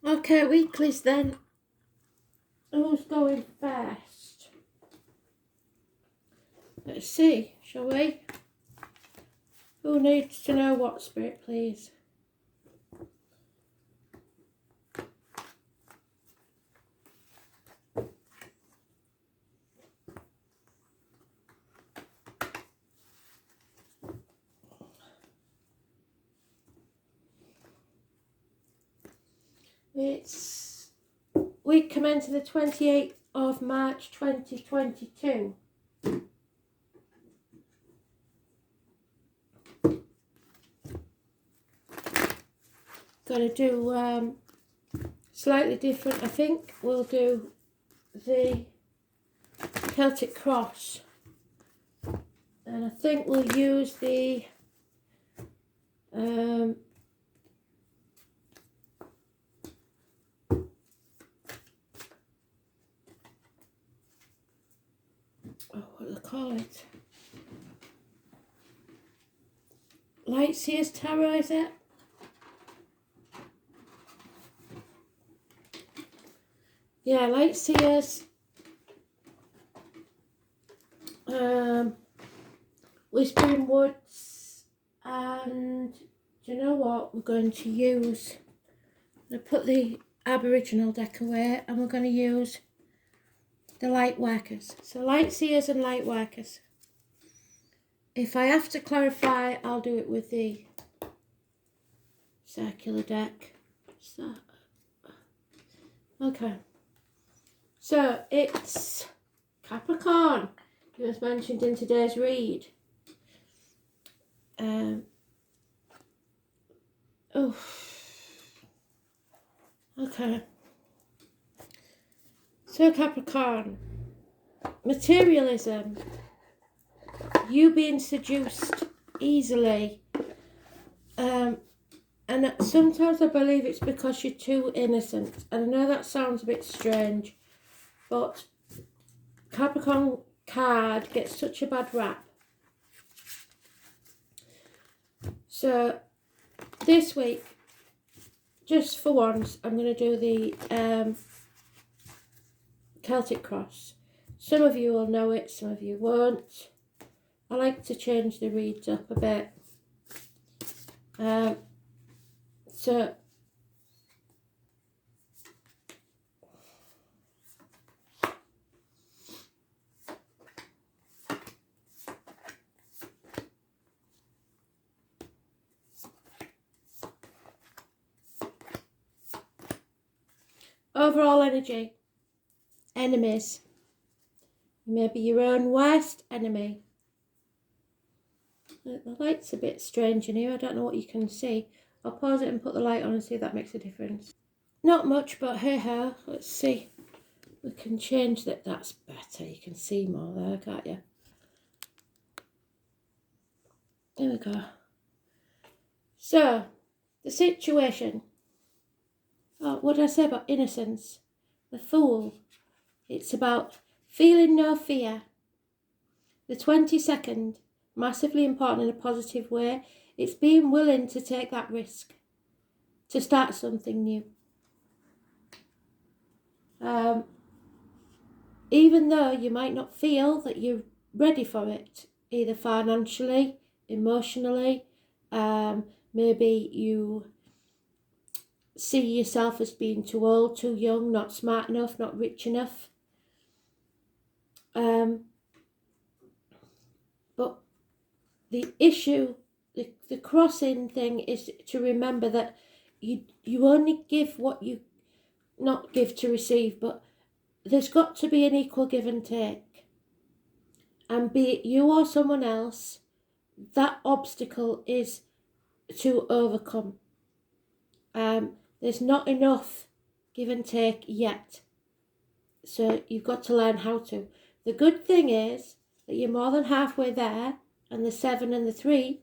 Okay, weeklies then. Who's going first? Let's see, shall we? Who needs to know what, Spirit, please? It's week commencing the 28th of March 2022. Gotta do slightly different. I think we'll do the Celtic cross, and I think we'll use the what do they call it? Lightseers Tarot, is it? Yeah, Lightseers. Whispering Woods, and do you know what we're going to use? I'm going to put the Aboriginal deck away, and we're going to use the Light Workers. So Lightseers and Light Workers. If I have to clarify, I'll do it with the circular deck. So, okay. So it's Capricorn, who was mentioned in today's read. Okay. So Capricorn, materialism, you being seduced easily, and sometimes I believe it's because you're too innocent, and I know that sounds a bit strange, but Capricorn card gets such a bad rap. So this week, just for once, I'm going to do the Celtic cross. Some of you will know it, some of you won't. I like to change the reads up a bit. So overall energy, enemies, maybe your own worst enemy. The light's a bit strange in here, I don't know what you can see. I'll pause it and put the light on and see if that makes a difference. Not much, but hey ho, let's see. We can change that, that's better, you can see more there, can't you? There we go. So, the situation. Oh, what did I say about innocence? The Fool. It's about feeling no fear. The 22nd, massively important in a positive way. It's being willing to take that risk, to start something new. Even though you might not feel that you're ready for it, either financially, emotionally, maybe you see yourself as being too old, too young, not smart enough, not rich enough. But the issue, the crossing thing is to remember that you only give what you, not give to receive, but there's got to be an equal give and take. And be it you or someone else, that obstacle is to overcome. There's not enough give and take yet. So you've got to learn how to. The good thing is that you're more than halfway there, and the 7 and the 3,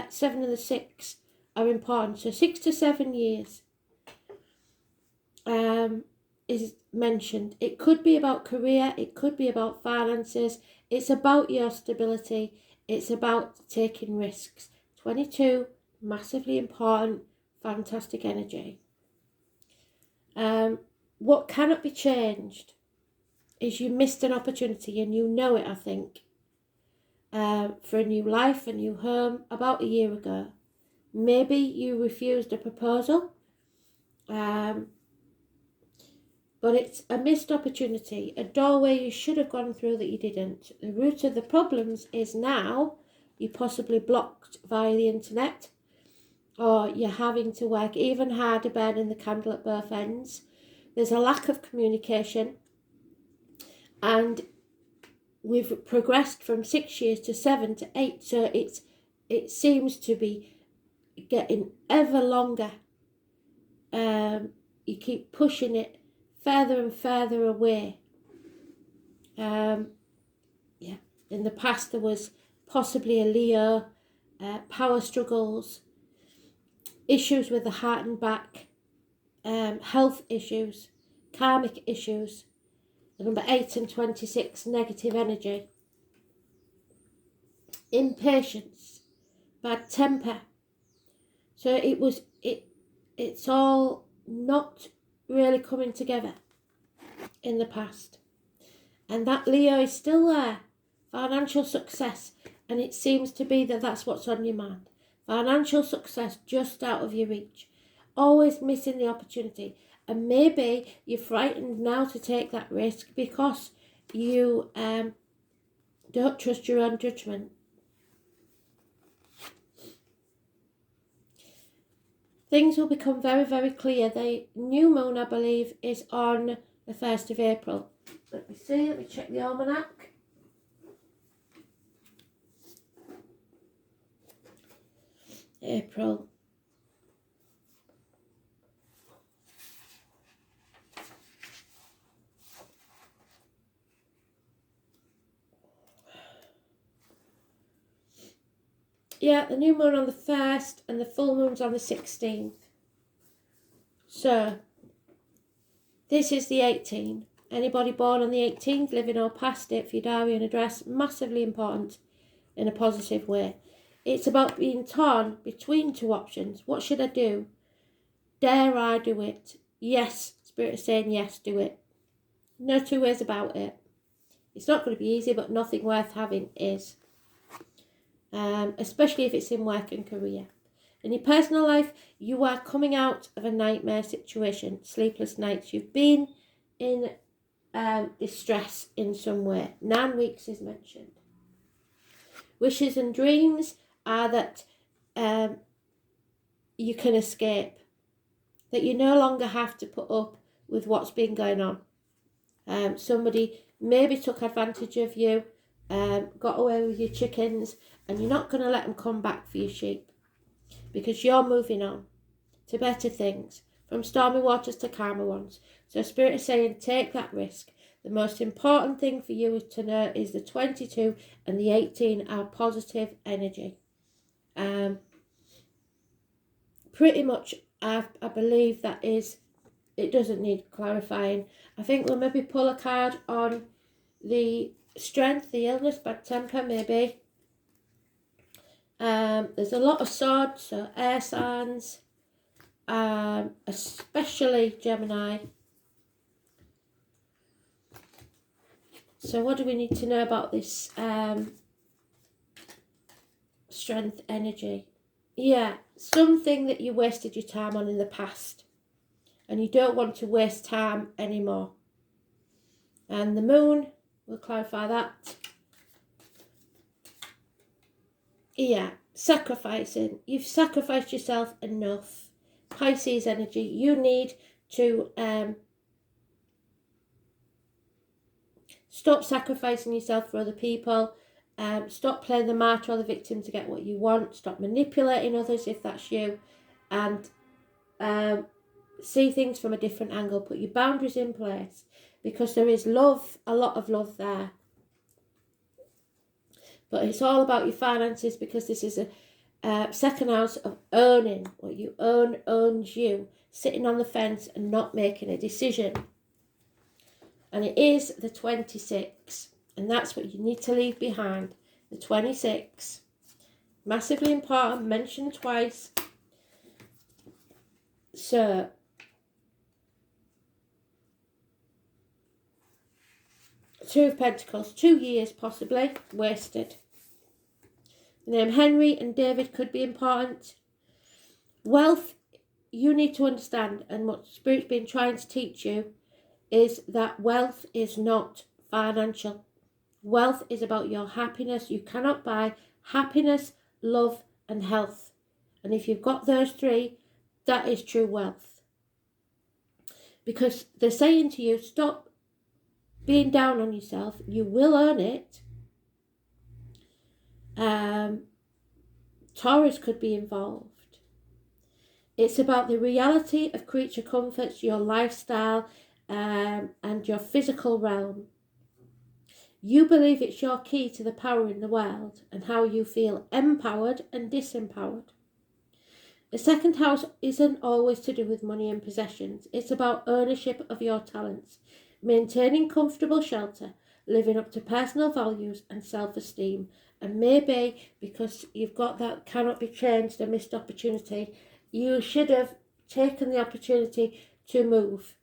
7 and the 6 are important. So 6 to 7 years is mentioned. It could be about career, it could be about finances, it's about your stability, it's about taking risks. 22, massively important, fantastic energy. What cannot be changed is you missed an opportunity, and you know it, I think, for a new life, a new home, about a year ago. Maybe you refused a proposal, but it's a missed opportunity, a doorway you should have gone through that you didn't. The root of the problems is now you possibly blocked via the internet, or you're having to work even harder burning the candle at both ends. There's a lack of communication, and we've progressed from 6 years to 7 to 8, so it seems to be getting ever longer. You keep pushing it further and further away. In the past there was possibly a Leo, power struggles, issues with the heart and back, health issues, karmic issues. The number 8 and 26, negative energy, impatience, bad temper. So it's all not really coming together in the past. And that Leo is still there. Financial success. And it seems to be that that's what's on your mind. Financial success just out of your reach. Always missing the opportunity. And maybe you're frightened now to take that risk because you don't trust your own judgment. Things will become very, very clear. The new moon, I believe, is on the 1st of April. Let me check the almanac. April. Yeah, the new moon on the 1st and the full moon's on the 16th. So, this is the 18th. Anybody born on the 18th, living or past it for your diary and address, massively important in a positive way. It's about being torn between two options. What should I do? Dare I do it? Yes, Spirit is saying yes, do it. No two ways about it. It's not going to be easy, but nothing worth having is. Especially if it's in work and career. In your personal life, you are coming out of a nightmare situation, sleepless nights. You've been in distress in some way. 9 weeks is mentioned. Wishes and dreams are that you can escape, that you no longer have to put up with what's been going on. Somebody maybe took advantage of you, got away with your chickens, and you're not going to let them come back for your sheep because you're moving on to better things, from stormy waters to calmer ones. So Spirit is saying take that risk. The most important thing for you is to know is the 22 and the 18 are positive energy. Pretty much I believe that is, it doesn't need clarifying. I think we'll maybe pull a card on the strength, the illness, bad temper maybe. There's a lot of swords, so air signs, especially Gemini. So what do we need to know about this strength energy? Yeah, something that you wasted your time on in the past and you don't want to waste time anymore. And the moon, we'll clarify that. Yeah, sacrificing. You've sacrificed yourself enough. Pisces energy, you need to stop sacrificing yourself for other people. Stop playing the martyr or the victim to get what you want. Stop manipulating others if that's you. And see things from a different angle. Put your boundaries in place because there is love, a lot of love there. But it's all about your finances because this is a second house of owning. What you own owns you. Sitting on the fence and not making a decision. And it is the 26. And that's what you need to leave behind. The 26. Massively important. Mentioned twice. So, Two of Pentacles, 2 years possibly, wasted. The name Henry and David could be important. Wealth, you need to understand, and what Spirit's been trying to teach you, is that wealth is not financial. Wealth is about your happiness. You cannot buy happiness, love, and health. And if you've got those three, that is true wealth. Because they're saying to you, stop being down on yourself. You will earn it. Taurus could be involved. It's about the reality of creature comforts, your lifestyle, and your physical realm. You believe it's your key to the power in the world and how you feel empowered and disempowered. The second house isn't always to do with money and possessions. It's about ownership of your talents, maintaining comfortable shelter, living up to personal values and self-esteem. And maybe because you've got that cannot be changed, a missed opportunity, you should have taken the opportunity to move.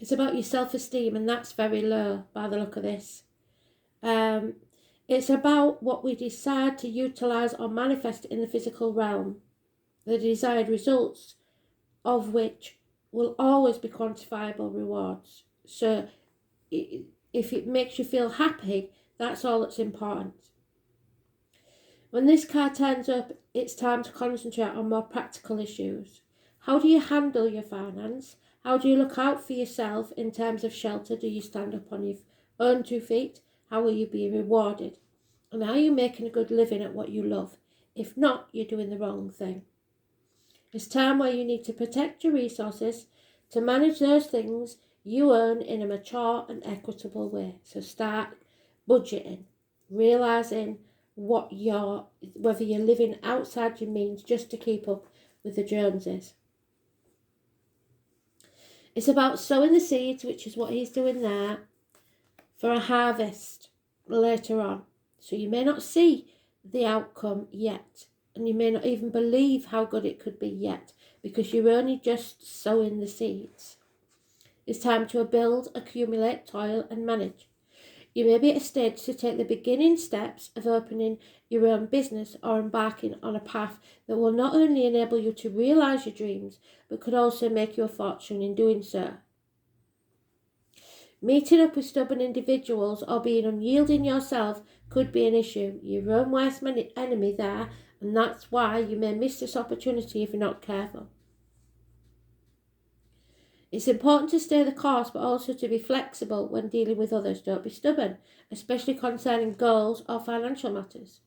It's about your self-esteem, and that's very low by the look of this. It's about what we decide to utilise or manifest in the physical realm, the desired results of which will always be quantifiable rewards. So if it makes you feel happy, that's all that's important. When this card turns up, it's time to concentrate on more practical issues. How do you handle your finance? How do you look out for yourself in terms of shelter? Do you stand up on your own 2 feet? How will you be rewarded? And are you making a good living at what you love? If not, you're doing the wrong thing. It's time where you need to protect your resources to manage those things you earn in a mature and equitable way. So start budgeting, realising whether you're living outside your means just to keep up with the Joneses. It's about sowing the seeds, which is what he's doing there, for a harvest later on. So you may not see the outcome yet, and you may not even believe how good it could be yet, because you're only just sowing the seeds. It's time to build, accumulate, toil and manage. You may be at a stage to take the beginning steps of opening your own business or embarking on a path that will not only enable you to realise your dreams, but could also make you a fortune in doing so. Meeting up with stubborn individuals or being unyielding yourself could be an issue. Your own worst enemy there, and that's why you may miss this opportunity if you're not careful. It's important to stay the course, but also to be flexible when dealing with others. Don't be stubborn, especially concerning goals or financial matters.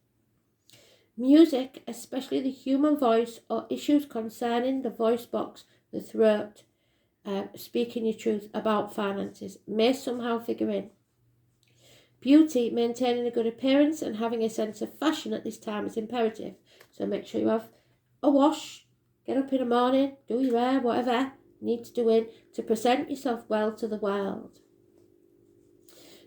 Music, especially the human voice or issues concerning the voice box, the throat, speaking your truth about finances, may somehow figure in. Beauty, maintaining a good appearance and having a sense of fashion at this time is imperative. So make sure you have a wash, get up in the morning, do your hair, whatever needs doing to present yourself well to the world.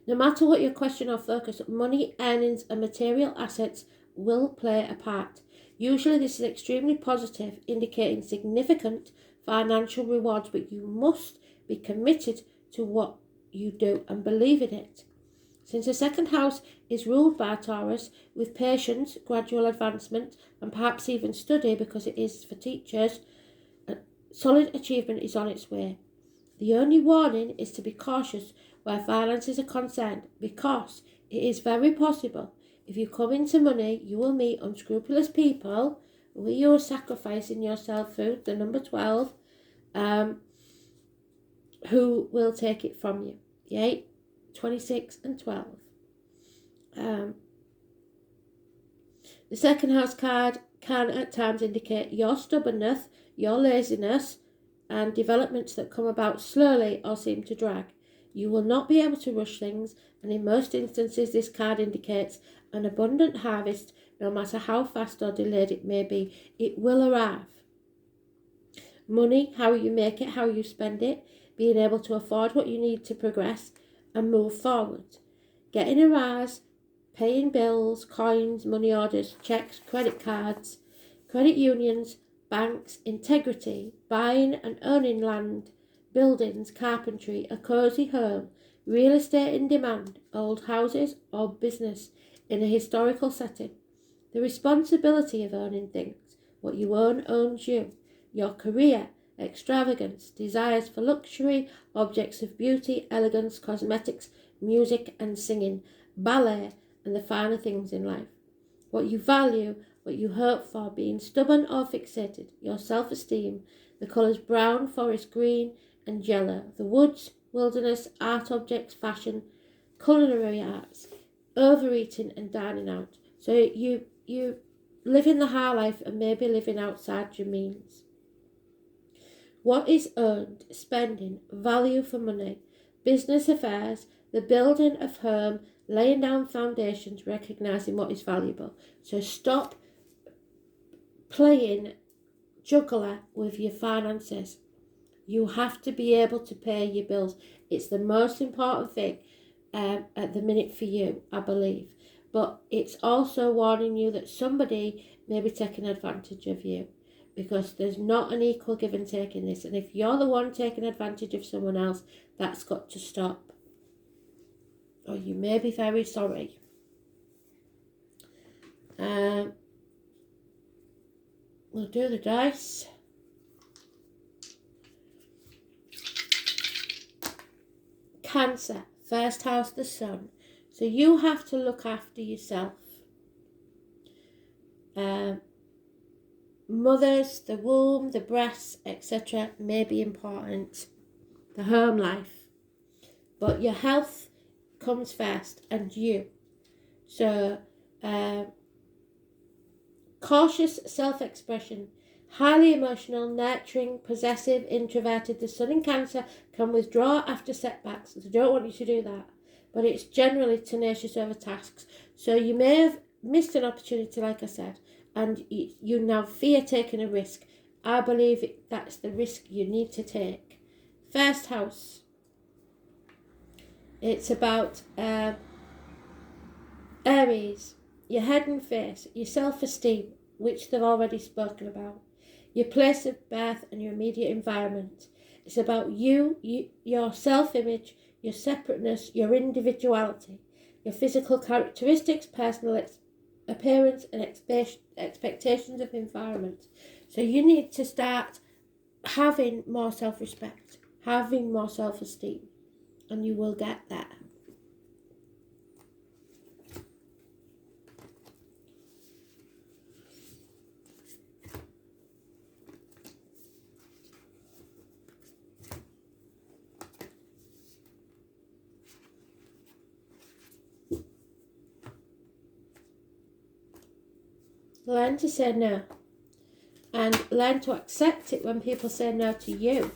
No matter what your question or focus, money, earnings and material assets will play a part. Usually this is extremely positive, indicating significant financial rewards, but you must be committed to what you do and believe in it. Since the second house is ruled by Taurus, with patience, gradual advancement and perhaps even study, because it is for teachers, solid achievement is on its way. The only warning is to be cautious where finances are concerned, because it is very possible if you come into money, you will meet unscrupulous people who you are sacrificing yourself through, the number 12, who will take it from you. The 8, 26 and 12. The second house card can at times indicate your stubbornness, your laziness, and developments that come about slowly or seem to drag. You will not be able to rush things, and in most instances this card indicates an abundant harvest. No matter how fast or delayed it may be, it will arrive. Money, how you make it, how you spend it, being able to afford what you need to progress and move forward. Getting a rise, paying bills, coins, money orders, cheques, credit cards, credit unions, banks, integrity, buying and owning land, buildings, carpentry, a cosy home, real estate in demand, old houses or business in a historical setting. The responsibility of owning things. What you own owns you. Your career, extravagance, desires for luxury, objects of beauty, elegance, cosmetics, music and singing, ballet, and the finer things in life. What you value, what you hope for, being stubborn or fixated, your self-esteem, the colours brown, forest green and yellow, the woods, wilderness, art objects, fashion, culinary arts, overeating and dining out. So you living the high life and maybe living outside your means. What is earned, spending, value for money, business affairs, the building of home, laying down foundations, recognising what is valuable. So stop playing juggler with your finances. You have to be able to pay your bills. It's the most important thing at the minute for you, I believe. But it's also warning you that somebody may be taking advantage of you, because there's not an equal give and take in this. And if you're the one taking advantage of someone else, that's got to stop. Or you may be very sorry. We'll do the dice. Cancer, first house, the sun. So you have to look after yourself. Mothers, the womb, the breasts, etc. may be important. The home life. But your health comes first, and you. So, cautious self-expression. Highly emotional, nurturing, possessive, introverted. The sun in Cancer can withdraw after setbacks. So don't want you to do that. But it's generally tenacious over tasks. So you may have missed an opportunity, like I said, and you now fear taking a risk. I believe that's the risk you need to take. First house. It's about Aries, your head and face, your self-esteem, which they've already spoken about, your place of birth and your immediate environment. It's about you your self-image, your separateness, your individuality, your physical characteristics, personal appearance and expectations of environment. So you need to start having more self-respect, having more self-esteem, and you will get that. Learn to say no, and learn to accept it when people say no to you.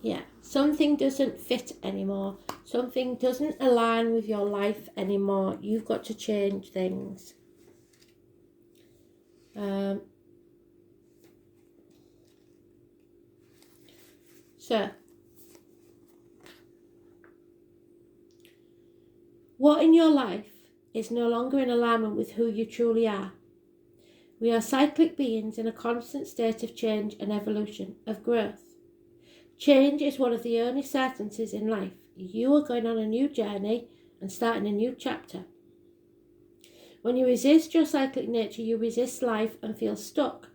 Yeah, something doesn't fit anymore. Something doesn't align with your life anymore. You've got to change things. So, what in your life is no longer in alignment with who you truly are? We are cyclic beings in a constant state of change and evolution, of growth. Change is one of the only certainties in life. You are going on a new journey and starting a new chapter. When you resist your cyclic nature, you resist life and feel stuck.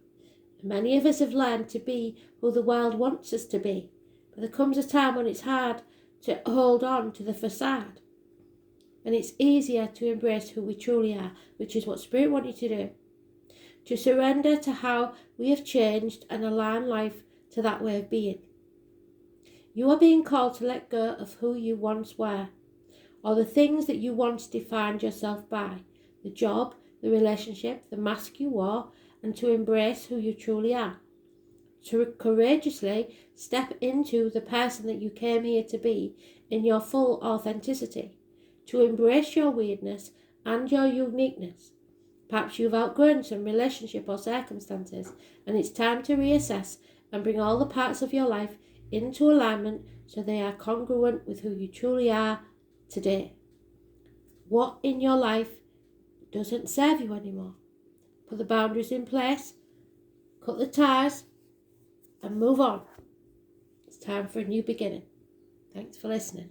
Many of us have learned to be who the world wants us to be, but there comes a time when it's hard to hold on to the facade. And it's easier to embrace who we truly are, which is what Spirit wants you to do. To surrender to how we have changed and align life to that way of being. You are being called to let go of who you once were, or the things that you once defined yourself by, the job, the relationship, the mask you wore, and to embrace who you truly are. To courageously step into the person that you came here to be in your full authenticity. To embrace your weirdness and your uniqueness. Perhaps you've outgrown some relationship or circumstances, and it's time to reassess and bring all the parts of your life into alignment so they are congruent with who you truly are today. What in your life doesn't serve you anymore? Put the boundaries in place, cut the ties, and move on. It's time for a new beginning. Thanks for listening.